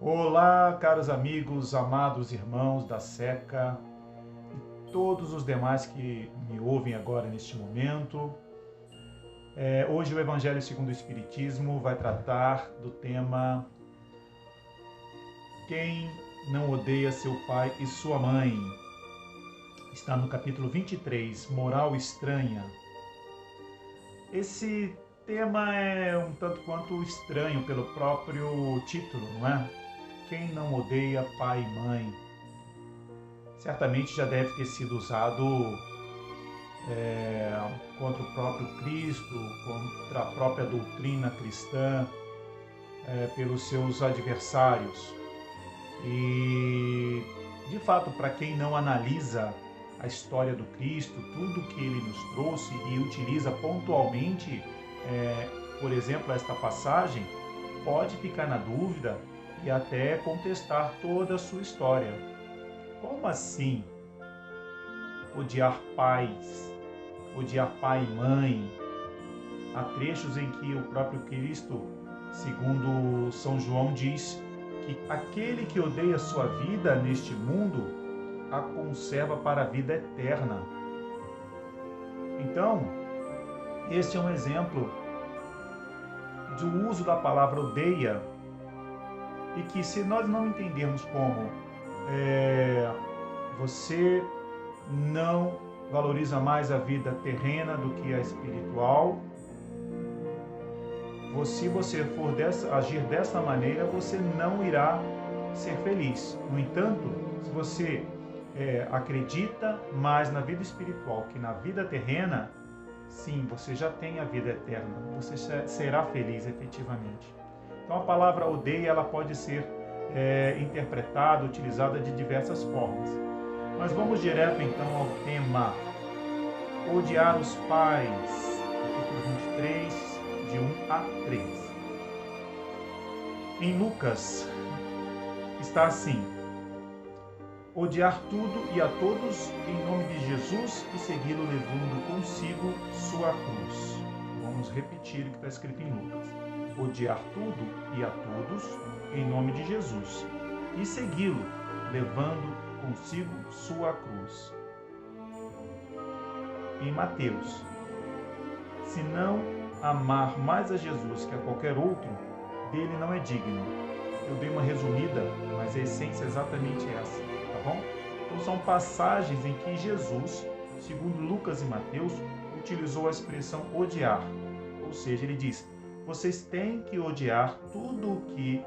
Olá, caros amigos, amados irmãos da SECA e todos os demais que me ouvem agora neste momento. Hoje o Evangelho segundo o Espiritismo vai tratar do tema Quem não odeia seu pai e sua mãe? Está no capítulo 23, Moral Estranha. Esse tema é um tanto quanto estranho pelo próprio título, não é? Quem não odeia pai e mãe? Certamente já deve ter sido usado contra o próprio Cristo, contra a própria doutrina cristã, pelos seus adversários. E, de fato, para quem não analisa a história do Cristo, tudo que ele nos trouxe e utiliza pontualmente, por exemplo, esta passagem, pode ficar na dúvida e até contestar toda a sua história. Como assim odiar pais, odiar pai e mãe? Há trechos em que o próprio Cristo, segundo São João, diz que aquele que odeia sua vida neste mundo a conserva para a vida eterna. Então, este é um exemplo do uso da palavra odeia, e que se nós não entendermos como você não valoriza mais a vida terrena do que a espiritual, se você for agir dessa maneira, você não irá ser feliz. No entanto, se você acredita mais na vida espiritual que na vida terrena, sim, você já tem a vida eterna, você será feliz efetivamente. Então a palavra odeia, ela pode ser interpretada, utilizada de diversas formas. Mas vamos direto então ao tema. Odiar os pais, capítulo 23, de 1 a 3. Em Lucas está assim: odiar tudo e a todos em nome de Jesus e segui-lo levando consigo sua cruz. Vamos repetir o que está escrito em Lucas. Odiar tudo e a todos em nome de Jesus e segui-lo levando consigo sua cruz. Em Mateus: se não amar mais a Jesus que a qualquer outro, dele não é digno. Eu dei uma resumida, mas a essência é exatamente essa, tá bom? Então são passagens em que Jesus, segundo Lucas e Mateus, utilizou a expressão odiar. Ou seja, ele diz: vocês têm que odiar tudo que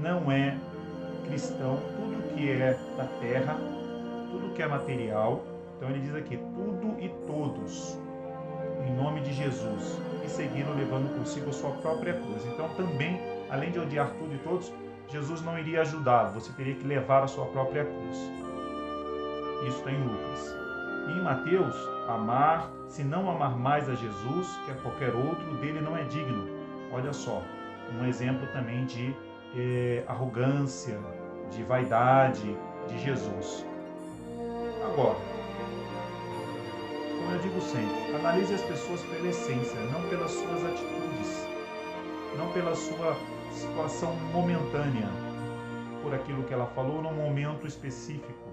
não é cristão, tudo que é da terra, tudo que é material. Então ele diz aqui, tudo e todos, em nome de Jesus, e seguiram levando consigo a sua própria cruz. Então também, além de odiar tudo e todos, Jesus não iria ajudá-lo, você teria que levar a sua própria cruz. Isso está em Lucas. E em Mateus, amar, se não amar mais a Jesus que a qualquer outro, dele não é digno. Olha só, um exemplo também de arrogância, de vaidade de Jesus. Agora, como eu digo sempre, analise as pessoas pela essência, não pelas suas atitudes, não pela sua situação momentânea, por aquilo que ela falou num momento específico.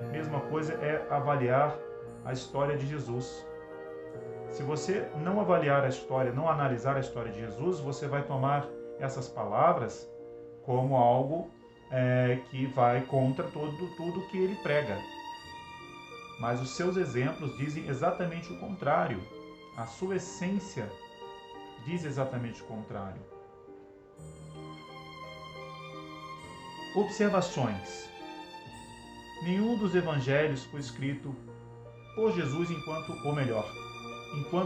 A mesma coisa é avaliar a história de Jesus. Se você não avaliar a história, não analisar a história de Jesus, você vai tomar essas palavras como algo que vai contra tudo que ele prega. Mas os seus exemplos dizem exatamente o contrário. A sua essência diz exatamente o contrário. Observações. Nenhum dos evangelhos foi escrito por Jesus enquanto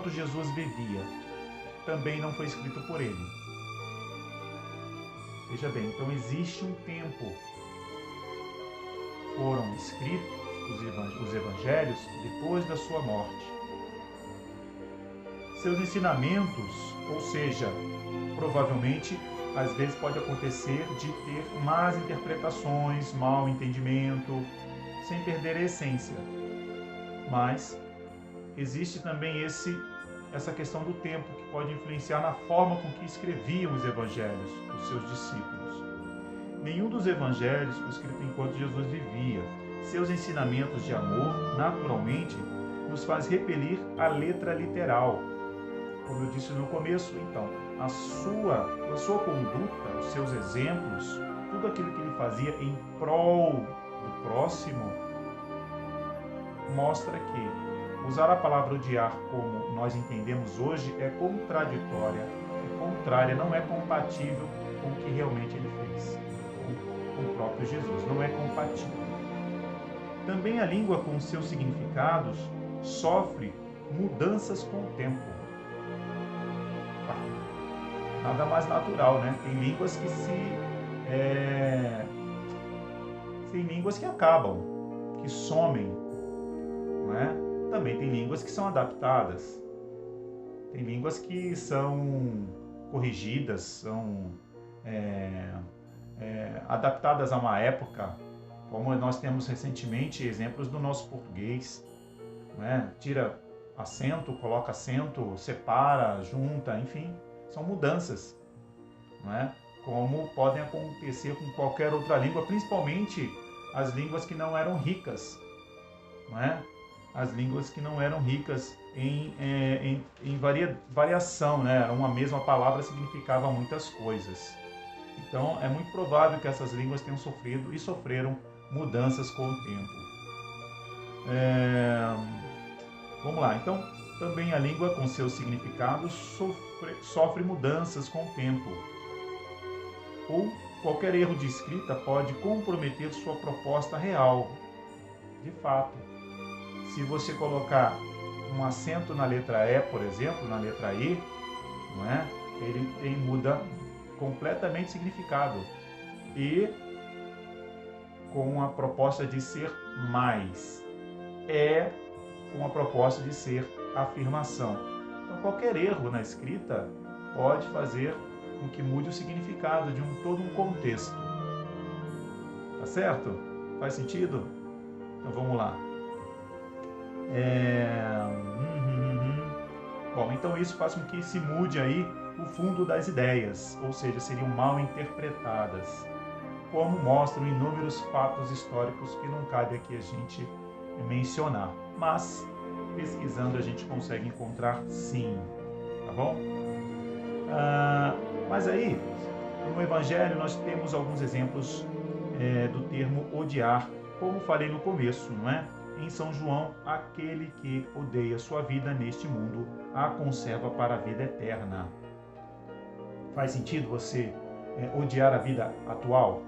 Jesus vivia. Também não foi escrito por ele. Veja bem, então existe um tempo. Foram escritos os evangelhos depois da sua morte. Seus ensinamentos, ou seja, provavelmente, às vezes pode acontecer de ter más interpretações, mau entendimento, sem perder a essência. Mas existe também essa questão do tempo, que pode influenciar na forma com que escreviam os evangelhos, os seus discípulos. Nenhum dos evangelhos foi escrito enquanto Jesus vivia. Seus ensinamentos de amor, naturalmente, nos faz repelir a letra literal. Como eu disse no começo, então, a sua conduta, os seus exemplos, tudo aquilo que ele fazia em prol do próximo, mostra que usar a palavra odiar como nós entendemos hoje é contraditória, é contrária, não é compatível com o que realmente ele fez, com o próprio Jesus, não é compatível. Também a língua com seus significados sofre mudanças com o tempo. Nada mais natural, né? Tem línguas que tem línguas que acabam, que somem, não é? Também tem línguas que são adaptadas. Tem línguas que são corrigidas, são adaptadas a uma época, como nós temos recentemente exemplos do nosso português, não é? Tira acento, coloca acento, separa, junta, enfim, são mudanças, não é? Como podem acontecer com qualquer outra língua, principalmente as línguas que não eram ricas, não é? As línguas que não eram ricas em variação, né? Uma mesma palavra significava muitas coisas. Então, é muito provável que essas línguas tenham sofrido e sofreram mudanças com o tempo. Vamos lá, então, também a língua com seus significados sofre mudanças com o tempo. Ou qualquer erro de escrita pode comprometer sua proposta real. De fato, se você colocar um acento na letra E, por exemplo, na letra E, não é? Ele muda completamente o significado. E com a proposta de ser mais. É com a proposta de ser afirmação. Então, qualquer erro na escrita pode fazer com que mude o significado de todo um contexto. Tá certo? Faz sentido? Então, vamos lá. Bom, então isso faz com que se mude aí o fundo das ideias, ou seja, seriam mal interpretadas, como mostram inúmeros fatos históricos que não cabe aqui a gente mencionar, mas pesquisando a gente consegue encontrar sim, tá bom? Mas aí, no Evangelho nós temos alguns exemplos do termo odiar, como falei no começo, não é? Em São João, aquele que odeia sua vida neste mundo a conserva para a vida eterna. Faz sentido você odiar a vida atual?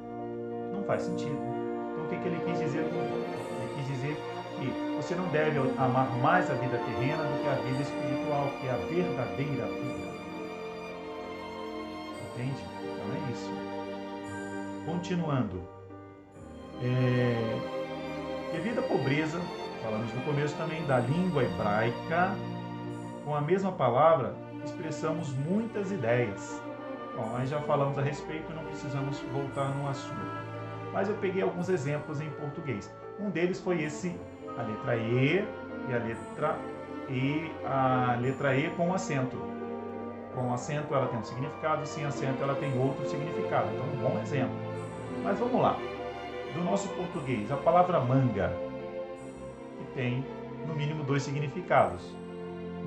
Não faz sentido. Então o que ele quis dizer com isso? Ele quis dizer que você não deve amar mais a vida terrena do que a vida espiritual, que é a verdadeira vida. Entende? Então é isso. Continuando. Devido à pobreza, falamos no começo também da língua hebraica, com a mesma palavra expressamos muitas ideias. Bom, nós já falamos a respeito, não precisamos voltar no assunto. Mas eu peguei alguns exemplos em português. Um deles foi a letra E e a letra E com acento. Com acento ela tem um significado, sem acento ela tem outro significado. Então, um bom exemplo. Mas vamos lá. Do nosso português, a palavra manga, que tem no mínimo 2 significados.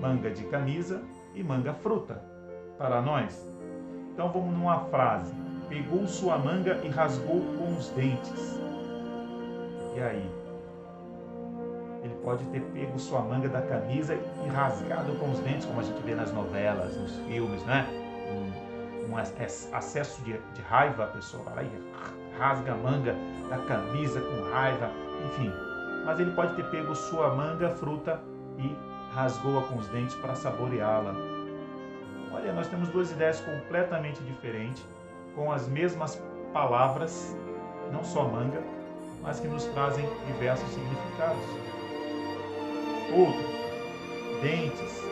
Manga de camisa e manga fruta, para nós. Então vamos numa frase. Pegou sua manga e rasgou com os dentes. E aí? Ele pode ter pego sua manga da camisa e rasgado com os dentes, como a gente vê nas novelas, nos filmes, né? Um acesso de raiva, a pessoa vai lá e rasga a manga da camisa com raiva, enfim. Mas ele pode ter pego sua manga, fruta, e rasgou-a com os dentes para saboreá-la. Olha, nós temos 2 ideias completamente diferentes, com as mesmas palavras, não só manga, mas que nos trazem diversos significados. Outro, dentes.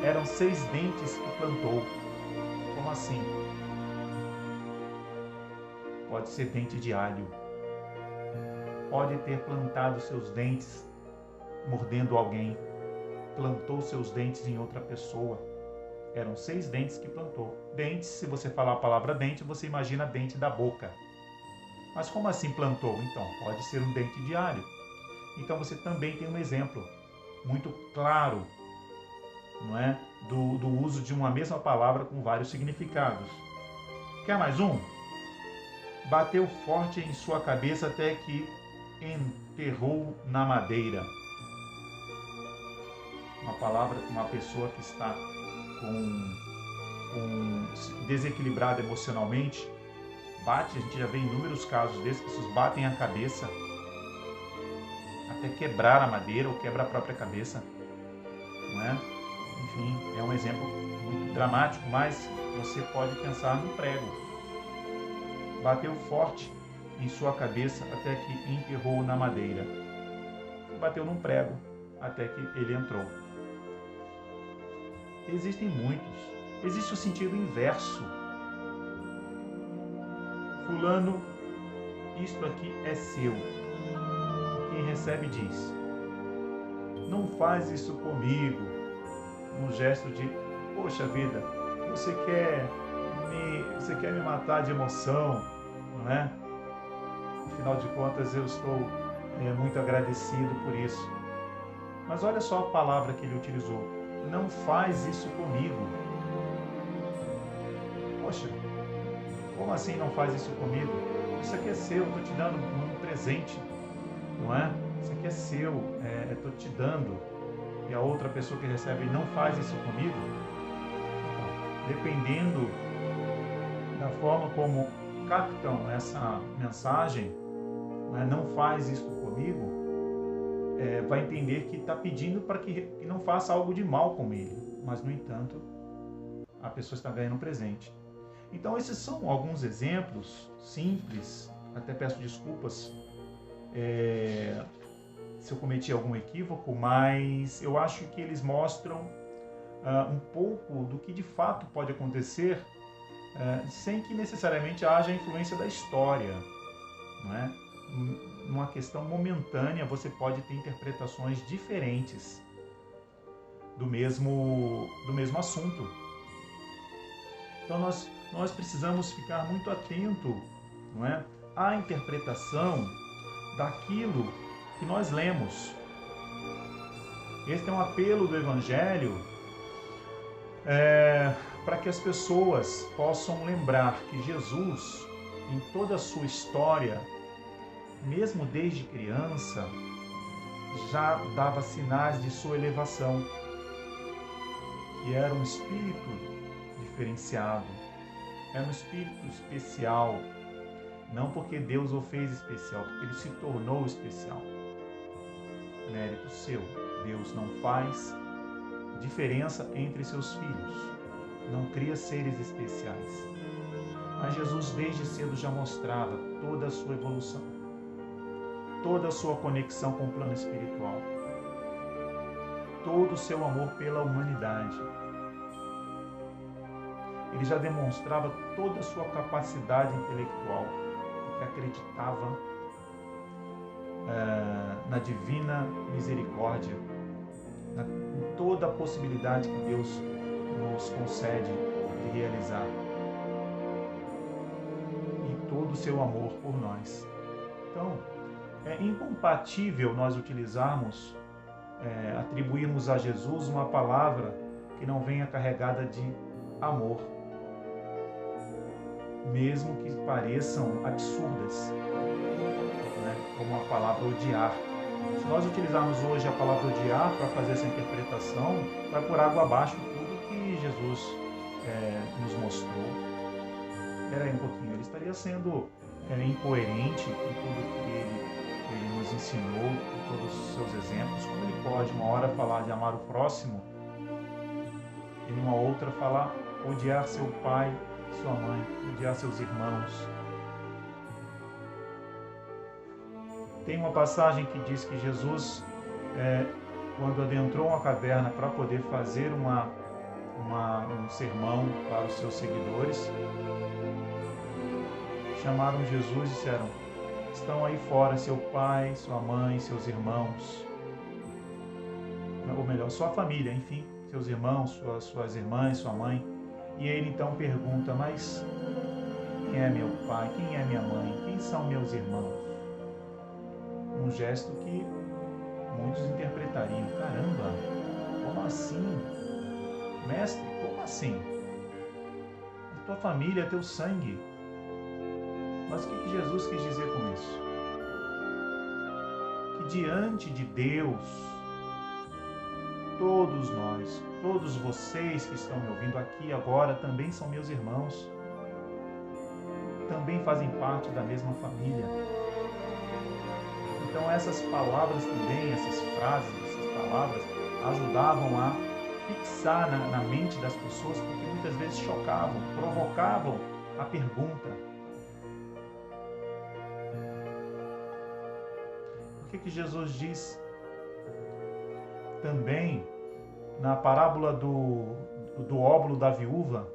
Eram 6 dentes que plantou. Como assim? Pode ser dente de alho. Pode ter plantado seus dentes mordendo alguém. Plantou seus dentes em outra pessoa. Eram 6 dentes que plantou. Dentes, se você falar a palavra dente, você imagina dente da boca. Mas como assim plantou? Então, pode ser um dente diário. Então você também tem um exemplo muito claro, não é? Do uso de uma mesma palavra com vários significados. Quer mais um? Bateu forte em sua cabeça até que enterrou na madeira. Uma palavra com uma pessoa que está desequilibrada emocionalmente, bate, a gente já vê inúmeros casos desses, pessoas batem a cabeça até quebrar a madeira ou quebra a própria cabeça, não é? Enfim, é um exemplo muito dramático, mas você pode pensar no prego. Bateu forte em sua cabeça até que enterrou na madeira. Bateu num prego até que ele entrou. Existem muitos. Existe o sentido inverso. Fulano, isto aqui é seu. Quem recebe diz: não faz isso comigo. Um gesto de: poxa vida, você quer me matar de emoção, não é? Afinal de contas, eu estou muito agradecido por isso. Mas olha só a palavra que ele utilizou: não faz isso comigo. Poxa, como assim não faz isso comigo? Isso aqui é seu, eu estou te dando um presente, não é? Isso aqui é seu, estou te dando. E a outra pessoa que recebe: não faz isso comigo. Então, dependendo da forma como captam essa mensagem, né, não faz isso comigo, vai entender que está pedindo para que não faça algo de mal com ele. Mas, no entanto, a pessoa está ganhando um presente. Então, esses são alguns exemplos simples. Até peço desculpas se eu cometi algum equívoco, mas eu acho que eles mostram um pouco do que de fato pode acontecer sem que necessariamente haja influência da história, não é? Numa questão momentânea, você pode ter interpretações diferentes do mesmo assunto. Então nós precisamos ficar muito atento, não é, à interpretação daquilo que nós lemos. Este é um apelo do Evangelho para que as pessoas possam lembrar que Jesus, em toda a sua história, mesmo desde criança, já dava sinais de sua elevação, que era um espírito diferenciado, era um espírito especial, não porque Deus o fez especial, porque ele se tornou especial. Mérito seu. Deus não faz diferença entre seus filhos, não cria seres especiais. Mas Jesus desde cedo já mostrava toda a sua evolução, toda a sua conexão com o plano espiritual, todo o seu amor pela humanidade. Ele já demonstrava toda a sua capacidade intelectual, porque acreditava na divina misericórdia, em toda a possibilidade que Deus nos concede de realizar, e todo o seu amor por nós. Então, é incompatível nós utilizarmos, atribuirmos a Jesus uma palavra que não venha carregada de amor, mesmo que pareçam absurdas, né? Como a palavra odiar. Se nós utilizarmos hoje a palavra odiar para fazer essa interpretação, vai por água abaixo tudo que Jesus nos mostrou. Espera aí um pouquinho, ele estaria sendo incoerente com tudo que ele nos ensinou, com todos os seus exemplos. Como ele pode uma hora falar de amar o próximo e numa outra falar odiar seu pai, sua mãe, odiar seus irmãos? Tem uma passagem que diz que Jesus, quando adentrou uma caverna para poder fazer um sermão para os seus seguidores, chamaram Jesus e disseram: estão aí fora seu pai, sua mãe, seus irmãos, ou melhor, sua família, enfim, teus irmãos, suas irmãs, sua mãe. E ele então pergunta, mas quem é meu pai? Quem é minha mãe? Quem são meus irmãos? Um gesto que muitos interpretariam, caramba, como assim? Mestre, como assim? A tua família, teu sangue. Mas o que Jesus quis dizer com isso? Que diante de Deus, todos nós, todos vocês que estão me ouvindo aqui agora, também são meus irmãos. Também fazem parte da mesma família. Então essas palavras também, essas frases, essas palavras, ajudavam a fixar na mente das pessoas, porque muitas vezes chocavam, provocavam a pergunta. Por que Jesus diz também na parábola do óbolo da viúva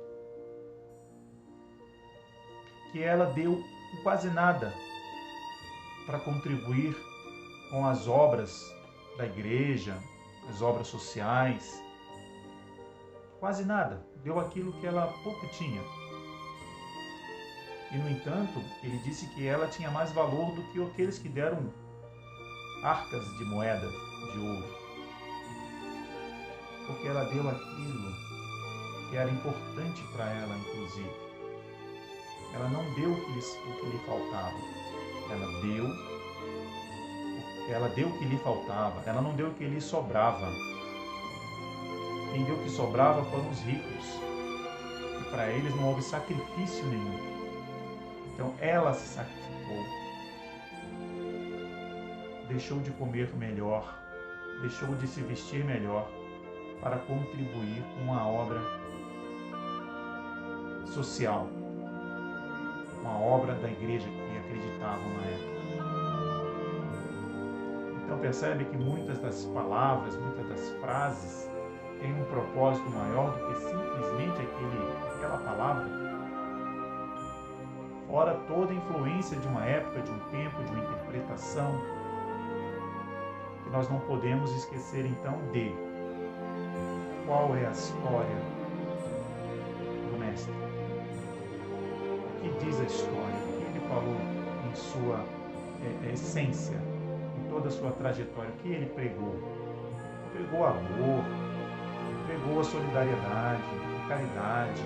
que ela deu quase nada para contribuir com as obras da igreja, as obras sociais? Quase nada. Deu aquilo que ela pouco tinha. E, no entanto, ele disse que ela tinha mais valor do que aqueles que deram arcas de moedas de ouro. Porque ela deu aquilo que era importante para ela, inclusive. Ela não deu o que lhe faltava. Ela deu o que lhe faltava. Ela não deu o que lhe sobrava. Quem deu o que sobrava foram os ricos. E para eles não houve sacrifício nenhum. Então ela se sacrificou. Deixou de comer melhor. Deixou de se vestir melhor para contribuir com a obra social. Uma obra da igreja que acreditavam na época. Então percebe que muitas das palavras, muitas das frases têm um propósito maior do que simplesmente aquela palavra. Fora toda a influência de uma época, de um tempo, de uma interpretação, que nós não podemos esquecer então de qual é a história do Mestre. O que diz a história? O que ele falou em sua essência, em toda a sua trajetória? O que ele pregou? Pregou amor, pregou a solidariedade, a caridade,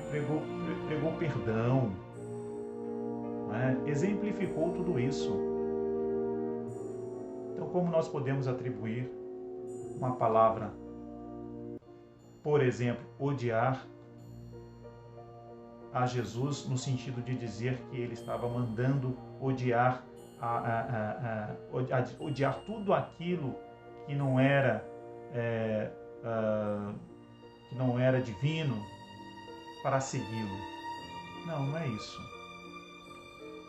pregou perdão, né? Exemplificou tudo isso. Então, como nós podemos atribuir uma palavra, por exemplo, odiar a Jesus, no sentido de dizer que ele estava mandando odiar, odiar tudo aquilo que não era divino para segui-lo? Não, não é isso.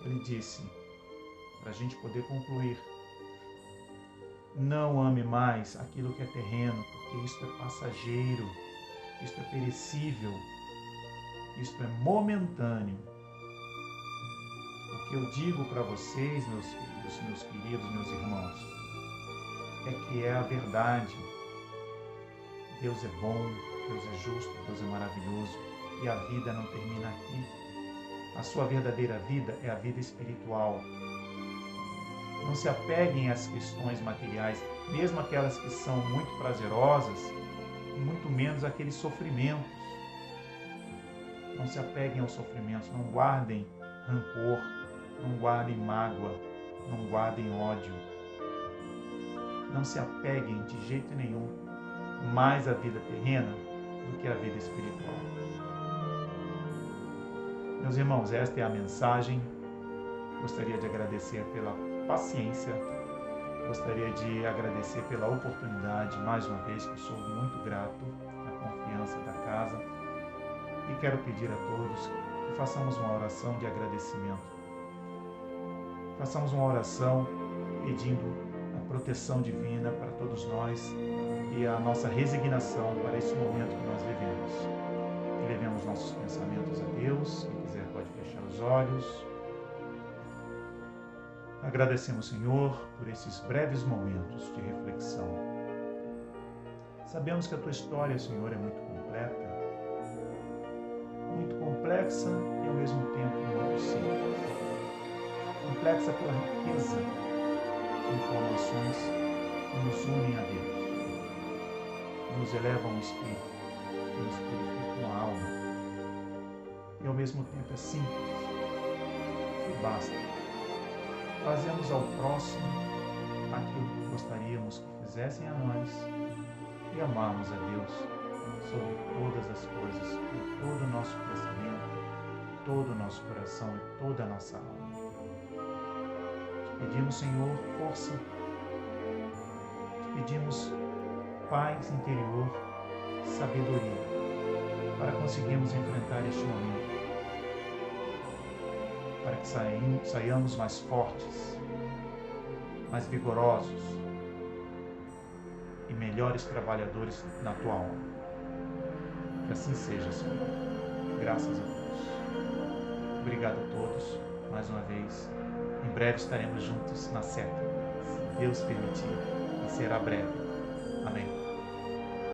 Ele disse, para a gente poder concluir, não ame mais aquilo que é terreno, porque isto é passageiro, isto é perecível, isto é momentâneo. O que eu digo para vocês, meus filhos, meus queridos, meus irmãos, é que é a verdade. Deus é bom, Deus é justo, Deus é maravilhoso, e a vida não termina aqui. A sua verdadeira vida é a vida espiritual. Não se apeguem às questões materiais, mesmo aquelas que são muito prazerosas, e muito menos aqueles sofrimentos. Não se apeguem aos sofrimentos, não guardem rancor, não guardem mágoa, não guardem ódio. Não se apeguem de jeito nenhum mais à vida terrena do que à vida espiritual. Meus irmãos, esta é a mensagem. Gostaria de agradecer pela paciência, gostaria de agradecer pela oportunidade, mais uma vez, que sou muito grato à confiança da casa, e quero pedir a todos que façamos uma oração de agradecimento. Façamos uma oração pedindo a proteção divina para todos nós e a nossa resignação para esse momento que nós vivemos. Que levemos nossos pensamentos a Deus. Quem quiser pode fechar os olhos. Agradecemos, Senhor, por esses breves momentos de reflexão. Sabemos que a tua história, Senhor, é muito completa, muito complexa e ao mesmo tempo muito simples. Complexa pela riqueza de informações que nos unem a Deus, que nos elevam o espírito, que nos purificam a alma. E ao mesmo tempo é simples, e basta. Fazemos ao próximo aquilo que gostaríamos que fizessem a nós e amarmos a Deus sobre todas as coisas, com todo o nosso pensamento, todo o nosso coração e toda a nossa alma. Te pedimos, Senhor, força, te pedimos paz interior, sabedoria, para conseguirmos enfrentar este momento, para que saiamos mais fortes, mais vigorosos e melhores trabalhadores na tua obra. Que assim seja, Senhor. Graças a Deus. Obrigado a todos, mais uma vez. Em breve estaremos juntos na seta, se Deus permitir, e será breve. Amém.